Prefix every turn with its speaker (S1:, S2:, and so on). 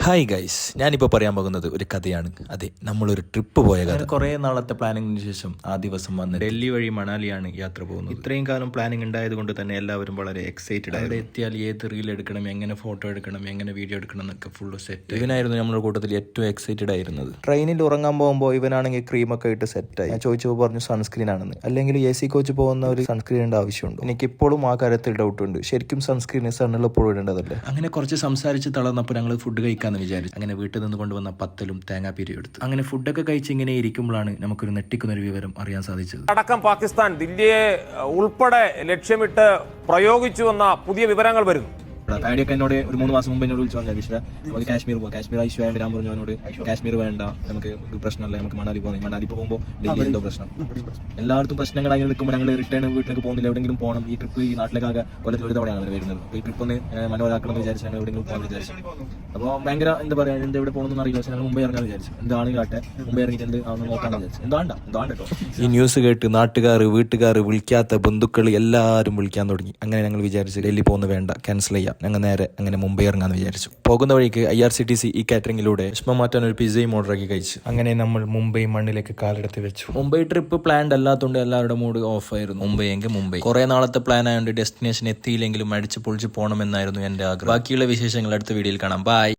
S1: Hi guys, ഞാനിപ്പോൾ പറയാൻ പോകുന്നത് ഒരു കഥയാണ്. അതെ, നമ്മളൊരു ട്രിപ്പ് പോയ കഥ. കുറേ നാളത്തെ പ്ലാനിങ്ങിന് ശേഷം ആ ദിവസം വന്ന് ഡൽഹി വഴി മണാലിയാണ് യാത്ര പോകുന്നത്. ഇത്രയും കാലം പ്ലാനിങ് ഉണ്ടായത് കൊണ്ട് തന്നെ എല്ലാവരും വളരെ എക്സൈറ്റഡ് ആയി. അവിടെ എത്തിയാൽ ഏത് റീൽ എടുക്കണം, എങ്ങനെ ഫോട്ടോ എടുക്കണം, എങ്ങനെ വീഡിയോ എടുക്കണം എന്നൊക്കെ ഫുള്ള് സെറ്റ്. ഇവനായിരുന്നു നമ്മുടെ കൂട്ടത്തിൽ ഏറ്റവും എക്സൈറ്റഡ് ആയിരുന്നത്. ട്രെയിനിൽ ഉറങ്ങാൻ പോകുമ്പോൾ ഇവനാണെങ്കിൽ ക്രീമൊക്കെ ഇട്ട് സെറ്റായി. ഞാൻ ചോദിച്ചപ്പോൾ പറഞ്ഞു സൺസ്ക്രീൻ ആണെന്ന്. അല്ലെങ്കിൽ AC കോച്ച് പോകുന്ന ഒരു സൺസ്ക്രീനിന്റെ ആവശ്യമുണ്ട്. എനിക്കിപ്പോഴും ആ കാര്യത്തിൽ ഡൗട്ട് ഉണ്ട്. ശരിക്കും സൺസ്ക്രീൻ സണ്ണിലെപ്പോഴും ഇടേണ്ടതല്ലേ? അങ്ങനെ കുറച്ച് സംസാരിച്ച് തളർന്നപ്പോൾ ഞങ്ങൾ ഫുഡ് കഴിക്കാന്ന് വിചാരിച്ചു. അങ്ങനെ വീട്ടിൽ നിന്ന് കൊണ്ടുവന്ന പത്തലും തേങ്ങാപ്പീരി എടുത്തു. അങ്ങനെ ഫുഡൊക്കെ കഴിച്ച് ഇങ്ങനെ ഇരിക്കുമ്പോഴാണ് നമുക്കൊരു നെട്ടിക്കുന്ന ഒരു വിവരം അറിയാൻ സാധിച്ചത്.
S2: അടക്കം പാകിസ്ഥാൻ ദില്ലിയെ ഉൾപ്പെടെ ലക്ഷ്യമിട്ട് പ്രയോഗിച്ചുവെന്ന പുതിയ വിവരങ്ങൾ വരുന്നു.
S1: പാഡിയൊക്കെ എന്നോട് ഒരു 3 മാസം മുമ്പ് എന്നോട് വിളിച്ചു പറഞ്ഞാൽ നമുക്ക് കാശ്മീർ പോകാം. കാശ്മീർ ഇഷ്യൂ ആയിട്ട് വരാൻ പറഞ്ഞു. അവനോട് കാശ്മീർ വേണ്ട, നമുക്ക് പ്രശ്നമല്ല, നമുക്ക് മണാലി പോകാം. മണാലി പോകുമ്പോൾ ഡൽഹി എന്തോ പ്രശ്നം. എല്ലായിടത്തും പ്രശ്നങ്ങളായി നിൽക്കുമ്പോൾ ഞങ്ങൾ റിട്ടേൺ വീട്ടിലേക്ക് പോകുന്നില്ല. എവിടെയെങ്കിലും പോകണം. ഈ ട്രിപ്പ് ഈ നാട്ടിലേക്കാകെ കൊല്ലത്തിൽ ഒരു തവണയാണ് വരുന്നത്. ഈ ട്രിപ്പ് ഒന്ന് മനോഹരാക്കണം എന്ന് വിചാരിച്ചു. ഞങ്ങൾ എവിടെയെങ്കിലും പോകാൻ വിചാരിച്ചു. അപ്പോൾ ഭയങ്കര എന്താ പറയുക, എന്ത് എവിടെ പോകണമെന്ന് അറിയില്ല. പക്ഷേ ഞങ്ങൾ മുമ്പേ ഇറങ്ങാൻ വിചാരിച്ചു. എന്താണ് കാട്ടെ, മുമ്പേ ഇറങ്ങിയിട്ടുണ്ട്, അതൊന്ന് നോക്കാമെന്ന് വിചാരിച്ചു. എന്താണ് കേട്ടോ. ഈ ന്യൂസ് കേട്ട് നാട്ടുകാർ, വീട്ടുകാർ, വിളിക്കാത്ത ബന്ധുക്കൾ എല്ലാവരും വിളിക്കാൻ തുടങ്ങി. അങ്ങനെ ഞങ്ങൾ വിചാരിച്ചു ഡൽഹി പോകുന്ന വേണ്ട, ക്യാൻസൽ ചെയ്യാം. ഞങ്ങൾ നേരെ അങ്ങനെ മുംബൈ ഇറങ്ങാന്ന് വിചാരിച്ചു. പോകുന്ന വഴിക്ക് IRCTC ഈ കാറ്ററിംഗിലൂടെ വിഷമം മാറ്റാൻ ഒരു പിസയും ഓർഡർ ആക്കി കഴിച്ചു. അങ്ങനെ നമ്മൾ മുംബൈ മണ്ണിലേക്ക് കാലെടുത്ത് വെച്ചു. മുംബൈ ട്രിപ്പ് പ്ലാൻഡ് അല്ലാത്തതുകൊണ്ട് എല്ലാവരുടെ മൂഡ് ഓഫ് ആയിരുന്നു. മുംബൈ എങ്കിൽ മുംബൈ. കുറെ നാളത്തെ പ്ലാൻ ആയതുകൊണ്ട് ഡെസ്റ്റിനേഷൻ എത്തിയില്ലെങ്കിലും അടിച്ചു പൊളിച്ച് പോകണമെന്നായിരുന്നു എന്റെ ആഗ്രഹം. ബാക്കിയുള്ള വിശേഷങ്ങൾ അടുത്ത വീഡിയോയിൽ കാണാം. ബൈ.